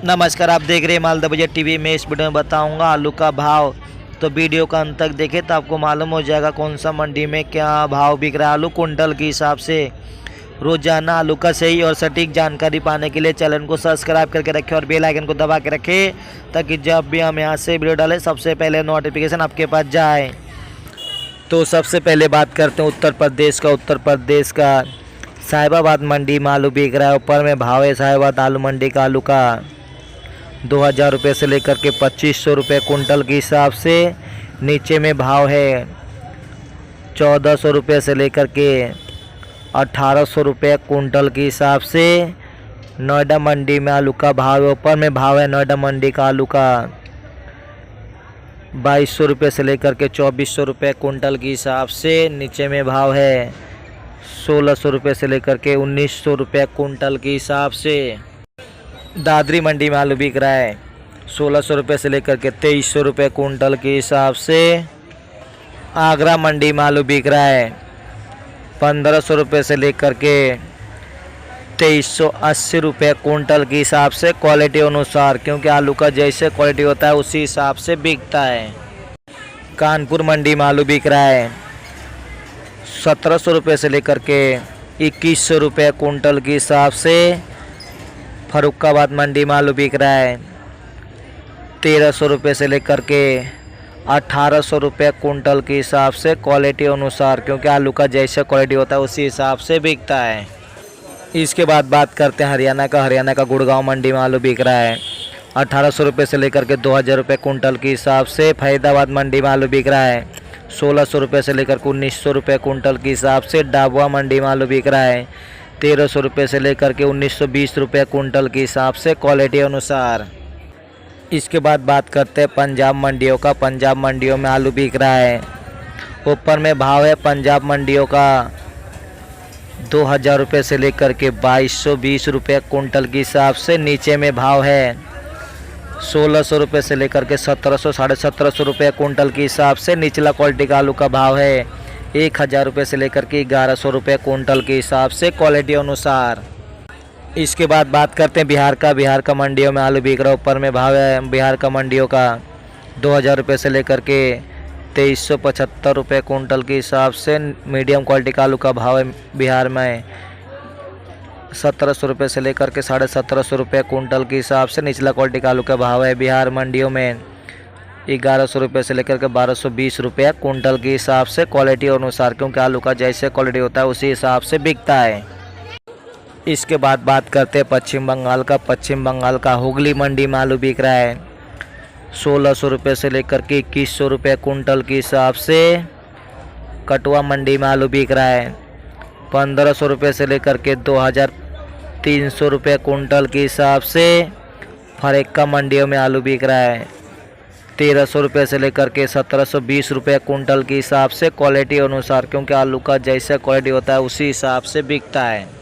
नमस्कार, आप देख रहे हैं मालदा बजट टीवी में। इस वीडियो में बताऊंगा आलू का भाव। तो वीडियो का अंत तक देखें तो आपको मालूम हो जाएगा कौन सा मंडी में क्या भाव बिक रहा है। आलू कुंटल के हिसाब से रोजाना आलू का सही और सटीक जानकारी पाने के लिए चैनल को सब्सक्राइब करके रखें और बेल आइकन को दबा के रखें, ताकि जब भी हम यहाँ से वीडियो डालें सबसे पहले नोटिफिकेशन आपके पास जाए। तो सबसे पहले बात करते हैं उत्तर प्रदेश का साहिबाबाद मंडी में आलू बिक रहा है। ऊपर में भाव है साहिबाबाद आलू मंडी का आलू का 2000 रुपये से लेकर के 2500 रुपये कुंटल के हिसाब से। नीचे में भाव है 1400 रुपये से लेकर के 1800 रुपये कुंटल के हिसाब से। नोएडा मंडी में आलू का भाव है। ऊपर में भाव है नोएडा मंडी का आलू का 2200 रुपये से लेकर के 2400 रुपये कुंटल के हिसाब से। नीचे में भाव है 1600 रुपये से लेकर के 1900 रुपये कुंटल के हिसाब से। दादरी मंडी में आलू बिक रहा है 1600 रुपये से लेकर के 2300 रुपये कुंटल के हिसाब से। आगरा मंडी में आलू बिक रहा है 1500 रुपये से लेकर के 2380 रुपये कुंटल के हिसाब से। क्वालिटी अनुसार, क्योंकि आलू का जैसे क्वालिटी होता है उसी हिसाब से बिकता है। कानपुर मंडी में आलू बिक रहा है 1700 रुपये से लेकर के 2100 रुपये कुंटल के हिसाब से। फरुखाबाद मंडी में आलू बिक रहा है 1300 रुपये से लेकर के 1800 रुपये कुंटल के हिसाब से। क्वालिटी अनुसार, क्योंकि आलू का जैसे क्वालिटी होता है उसी हिसाब से बिकता है। इसके बाद बात करते हैं हरियाणा का गुड़गांव मंडी में आलू बिक रहा है 1800 रुपये से लेकर के 2000 रुपये कुंटल के हिसाब से। फरीदाबाद मंडी में आलू बिक रहा है 1600 रुपये से लेकर के 1900 रुपये कुंटल के हिसाब से। डाबुआ मंडी में आलू बिक रहा है 1300 रुपये से लेकर के 1920 रुपये कुंटल के हिसाब से, क्वालिटी अनुसार। इसके बाद बात करते हैं पंजाब मंडियों में आलू बिक रहा है। ऊपर में भाव है पंजाब मंडियों का 2000 रुपये से लेकर के 2220 रुपये कुंटल के हिसाब से। नीचे में भाव है 1600 रुपये से लेकर के 1700 1750 रुपये कुंटल के हिसाब से। निचला क्वालिटी का आलू का भाव है 1000 रुपये से लेकर के 1100 रुपये कुंटल के हिसाब से, क्वालिटी अनुसार। इसके बाद बात करते हैं बिहार का मंडियों में आलू बिक रहा है। ऊपर में भाव है बिहार का मंडियों का 2000 रुपये से लेकर के 2375 रुपये कुंटल के हिसाब से। मीडियम क्वालिटी का आलू का भाव है बिहार में 1700 रुपये से लेकर के 1750 रुपये कुंटल के हिसाब से। निचला क्वालिटी का आलू का भाव है बिहार मंडियों में 1100 रुपये से लेकर के 1220 रुपये कुंटल के हिसाब से, क्वालिटी अनुसार, क्योंकि आलू का जैसे क्वालिटी होता है उसी हिसाब से बिकता है। इसके बाद बात करते हैं पश्चिम बंगाल का हुगली मंडी में आलू बिक रहा है 1600 रुपये से लेकर के 2100 रुपये कुंटल के हिसाब से। कटवा मंडी में आलू बिक रहा है 1500 रुपये से लेकर के 2300 रुपये कुंटल के हिसाब से। फरेक्का मंडियों में आलू बिक रहा है 1300 रुपये से लेकर के 1720 रुपये कुंटल के हिसाब से, क्वालिटी अनुसार, क्योंकि आलू का जैसा क्वालिटी होता है उसी हिसाब से बिकता है।